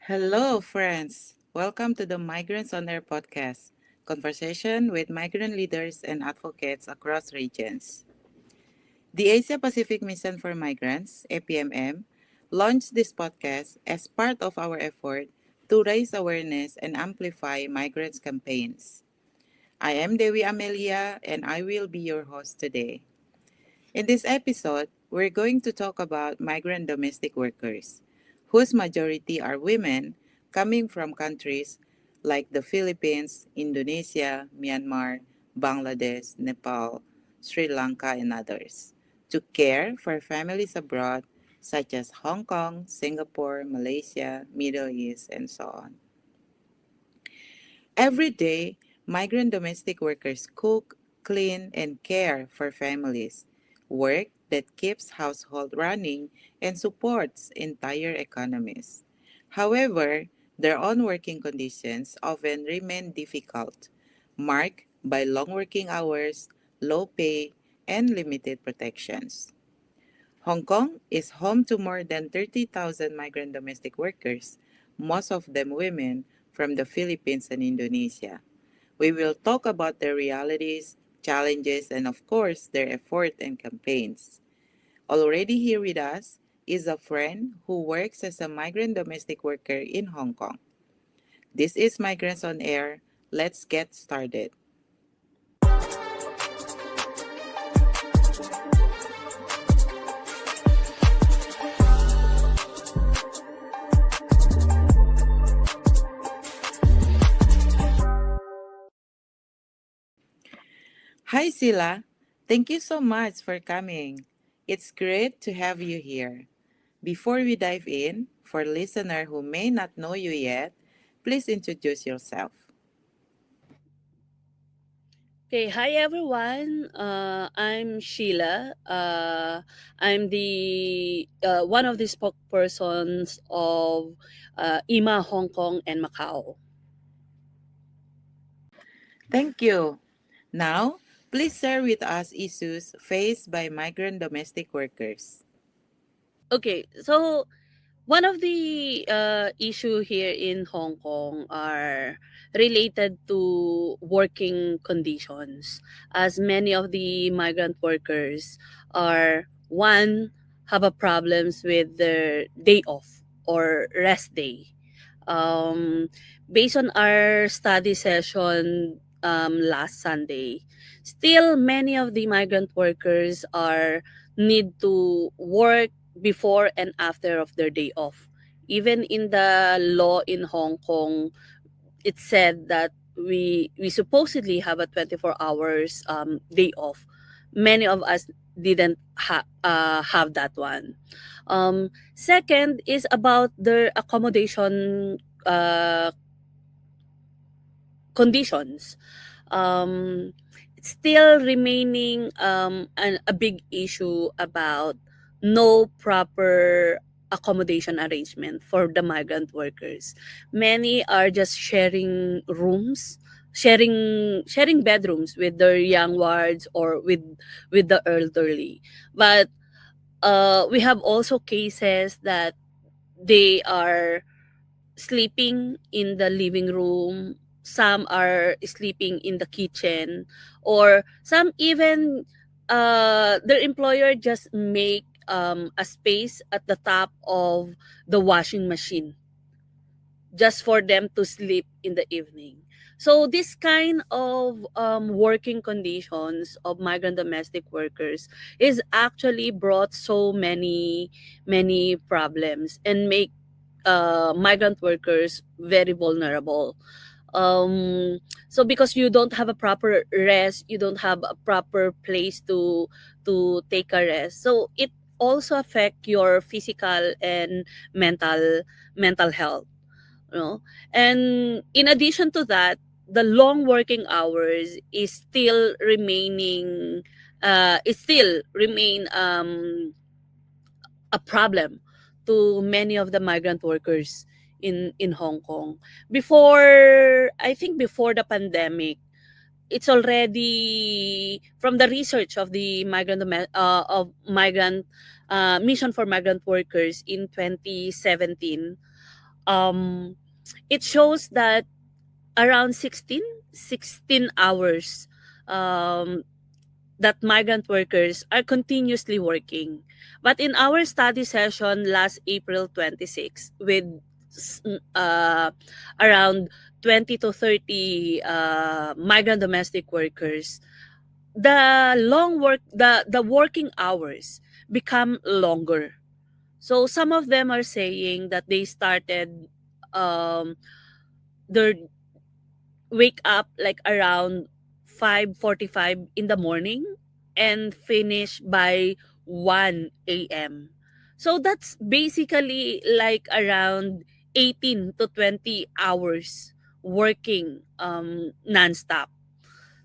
Hello, friends. Welcome to the Migrants on Air podcast, conversation with migrant leaders and advocates across regions. The Asia Pacific Mission for Migrants, APMM, launched this podcast as part of our effort to raise awareness and amplify migrants' campaigns. I am Dewi Amelia, and I will be your host today. In this episode, we're going to talk about migrant domestic workers, whose majority are women coming from countries like the Philippines, Indonesia, Myanmar, Bangladesh, Nepal, Sri Lanka, and others, to care for families abroad such as Hong Kong, Singapore, Malaysia, Middle East, and so on. Every day, migrant domestic workers cook, clean, and care for families, work that keeps household running and supports entire economies. However, their own working conditions often remain difficult, marked by long working hours, low pay, and limited protections. Hong Kong is home to more than 30,000 migrant domestic workers, most of them women from the Philippines and Indonesia. We will talk about their realities, challenges, and of course, their effort and campaigns. Already here with us is a friend who works as a migrant domestic worker in Hong Kong. This is Migrants on Air. Let's get started. Hi, Sila. Thank you so much for coming. It's great to have you here. Before we dive in, for listeners who may not know you yet, please introduce yourself. Okay, hi everyone. I'm Sheila. I'm the one of the spokespersons of IMA Hong Kong and Macau. Thank you. Now, please share with us issues faced by migrant domestic workers. Okay, so one of the issue here in Hong Kong are related to working conditions, as many of the migrant workers are one have a problems with their day off or rest day. Um, Based on our study session last Sunday, still many of the migrant workers are need to work before and after of their day off. Even in the law in Hong Kong, it said that we supposedly have a 24 hours day off. Many of us didn't have that one. Second is about their accommodation uh, conditions. It's still remaining a big issue about no proper accommodation arrangement for the migrant workers. Many are just sharing rooms, sharing bedrooms with their young wards or with the elderly. But we have also cases that they are sleeping in the living room, some are sleeping in the kitchen, or some even their employer just make a space at the top of the washing machine just for them to sleep in the evening. So this kind of working conditions of migrant domestic workers is actually brought so many problems and make migrant workers very vulnerable. So because you don't have a proper rest, you don't have a proper place to take a rest, so it also affect your physical and mental health, you know. And in addition to that, the long working hours is still remaining it still remain a problem to many of the migrant workers in Hong Kong. Before, I think before the pandemic, it's already from the research of the migrant mission for migrant workers in 2017. um, it shows that around 16 hours um, that migrant workers are continuously working. But in our study session last April 26, with uh, around 20 to 30 migrant domestic workers, the working hours become longer. So some of them are saying that they started their wake up like around 5:45 in the morning and finish by 1 a.m. So that's basically like around 18 to 20 hours working nonstop.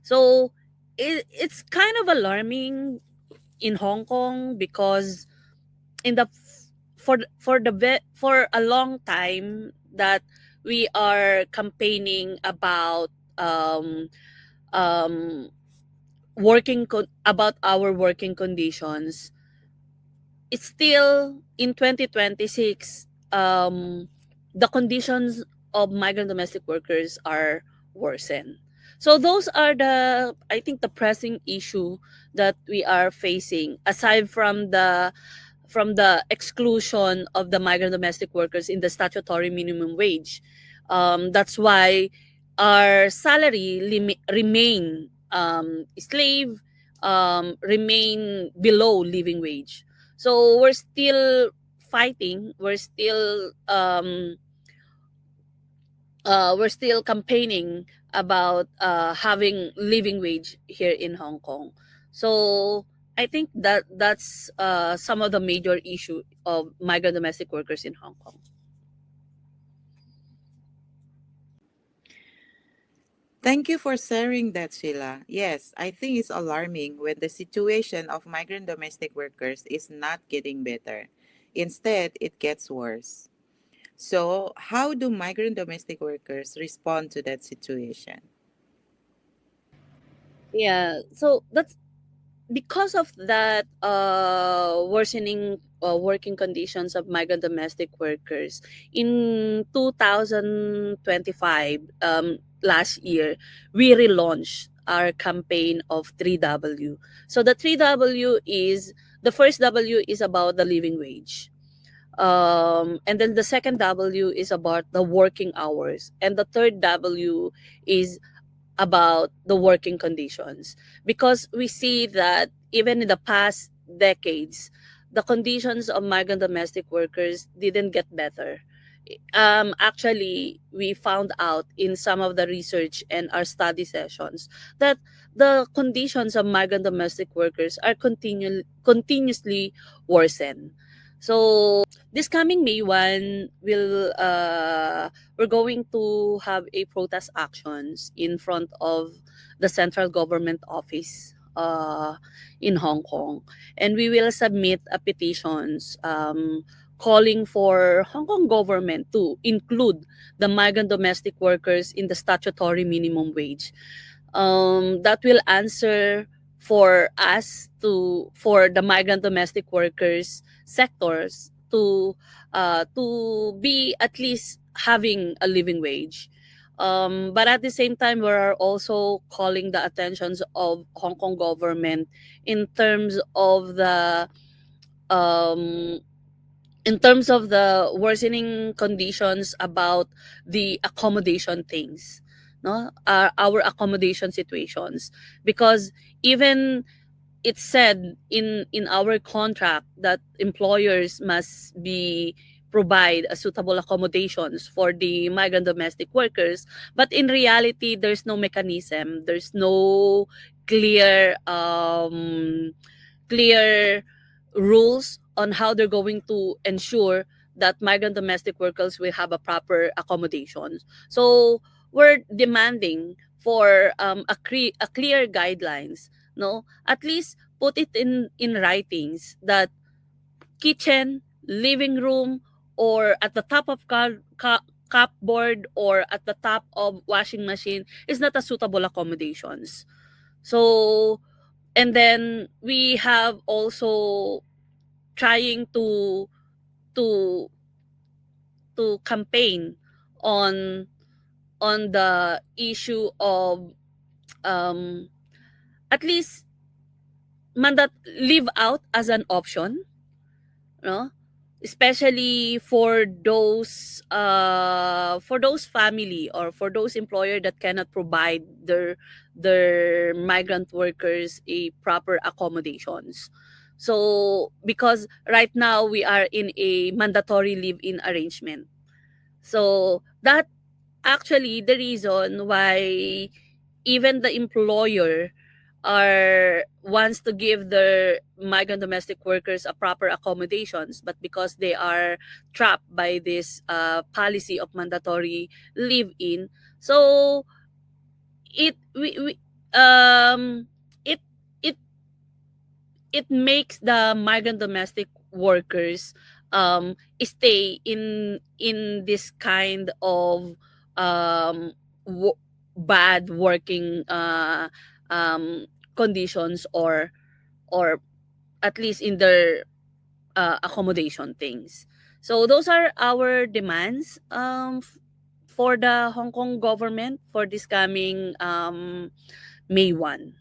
So it's kind of alarming in Hong Kong because in the for a long time that we are campaigning about um, um, about our working conditions. It's still in 2026. The conditions of migrant domestic workers are worsened. So those are the, I think, the pressing issue that we are facing aside from the exclusion of the migrant domestic workers in the statutory minimum wage. That's why our salary remain slave remain below living wage. So we're still fighting. We're still campaigning about having living wage here in Hong Kong. So I think that that's some of the major issue of migrant domestic workers in Hong Kong. Thank you for sharing that, Sheila. Yes, I think it's alarming when the situation of migrant domestic workers is not getting better. Instead, it gets worse. So, how do migrant domestic workers respond to that situation? Yeah, so that's because of that worsening working conditions of migrant domestic workers in 2025, last year we relaunched our campaign of 3W. So the 3W is, the first W is about the living wage, and then the second W is about the working hours, and the third W is about the working conditions, because we see that even in the past decades the conditions of migrant domestic workers didn't get better. Actually, we found out in some of the research and our study sessions that the conditions of migrant domestic workers are continuously worsen. So this coming May 1 will we're going to have a protest actions in front of the central government office in Hong Kong, and we will submit a petitions calling for Hong Kong government to include the migrant domestic workers in the statutory minimum wage. That will answer for us to, for the migrant domestic workers sectors to be at least having a living wage. But at the same time, we are also calling the attentions of Hong Kong government in terms of the um, worsening conditions about the accommodation things, no, our accommodation situations, because even it's said in our contract that employers must be provide a suitable accommodations for the migrant domestic workers, but in reality there's no mechanism, there's no clear clear rules on how they're going to ensure that migrant domestic workers will have a proper accommodation. So we're demanding for a clear guidelines. No, at least put it in writings that kitchen, living room, or at the top of cupboard or at the top of washing machine is not a suitable accommodations. So, and then we have also trying to to campaign on the issue of um, at least leave out as an option, no? Especially for those family or for those employer that cannot provide their migrant workers a proper accommodations. So because right now we are in a mandatory live-in arrangement, so that actually the reason why even the employer are wants to give their migrant domestic workers a proper accommodations, but because they are trapped by this policy of mandatory live in, so we um it it it makes the migrant domestic workers stay in this kind of um bad working um conditions, or at least in their accommodation things. So those are our demands for the Hong Kong government for this coming May 1.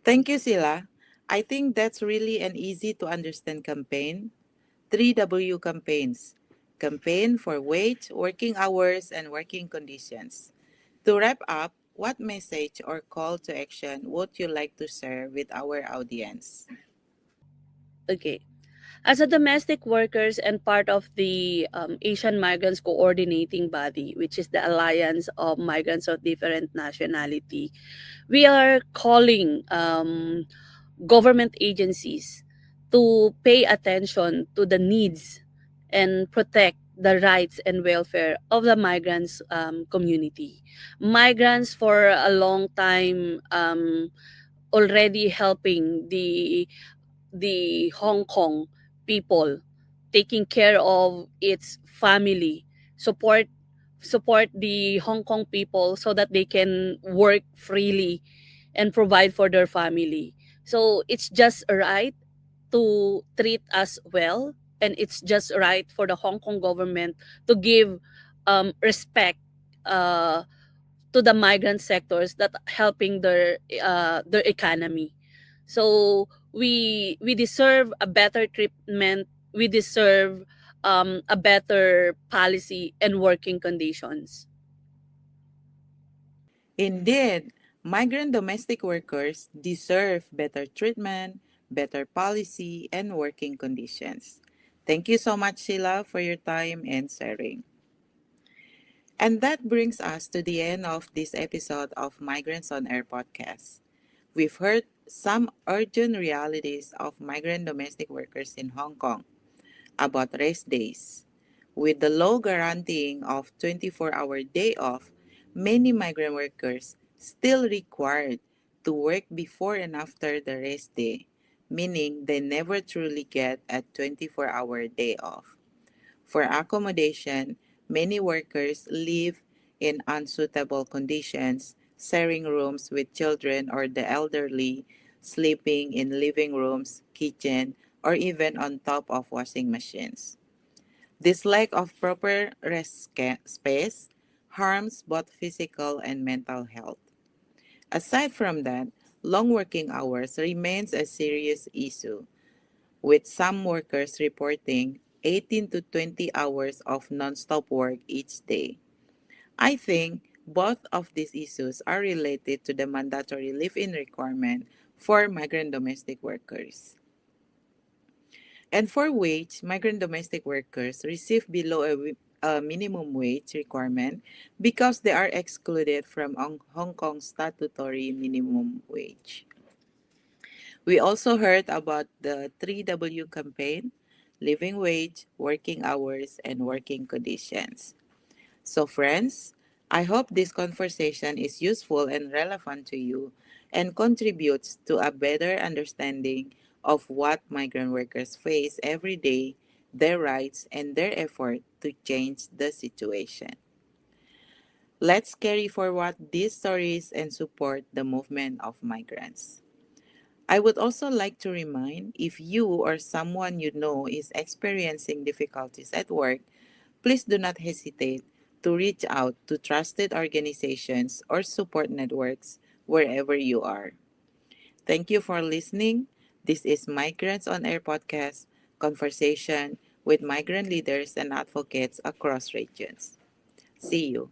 Thank you, Sila. I think that's really an easy to understand campaign. 3W campaigns. Campaign for wage, working hours, and working conditions. To wrap up, what message or call to action would you like to share with our audience? Okay. As a domestic workers and part of the Asian Migrants Coordinating Body, which is the Alliance of Migrants of Different Nationality, we are calling government agencies to pay attention to the needs and protect the rights and welfare of the migrants community. Migrants for a long time already helping the Hong Kong people, taking care of its family, support the Hong Kong people so that they can work freely and provide for their family. So it's just right to treat us well, and it's just right for the Hong Kong government to give respect uh, to the migrant sectors that helping their economy. So we deserve a better treatment. We deserve a better policy and working conditions. Indeed, migrant domestic workers deserve better treatment, better policy, and working conditions. Thank you so much, Sheila, for your time and sharing. And that brings us to the end of this episode of Migrants on Air podcast. We've heard some urgent realities of migrant domestic workers in Hong Kong about rest days. With the law guaranteeing of 24-hour day off, many migrant workers still required to work before and after the rest day, meaning they never truly get a 24-hour day off. For accommodation, many workers live in unsuitable conditions, sharing rooms with children or the elderly, sleeping in living rooms, kitchen, or even on top of washing machines. This lack of proper space harms both physical and mental health. Aside from that, long working hours remains a serious issue, with some workers reporting 18 to 20 hours of nonstop work each day. I think both of these issues are related to the mandatory live-in requirement for migrant domestic workers. And for wage, migrant domestic workers receive below a minimum wage requirement because they are excluded from Hong Kong's statutory minimum wage. We also heard about the 3W campaign, living wage, working hours, and working conditions. So, friends, I hope this conversation is useful and relevant to you and contributes to a better understanding of what migrant workers face every day, their rights, and their effort to change the situation. Let's carry forward these stories and support the movement of migrants. I would also like to remind if you or someone you know is experiencing difficulties at work, please do not hesitate to reach out to trusted organizations or support networks wherever you are. Thank you for listening. This is Migrants on Air podcast, conversation with migrant leaders and advocates across regions. See you.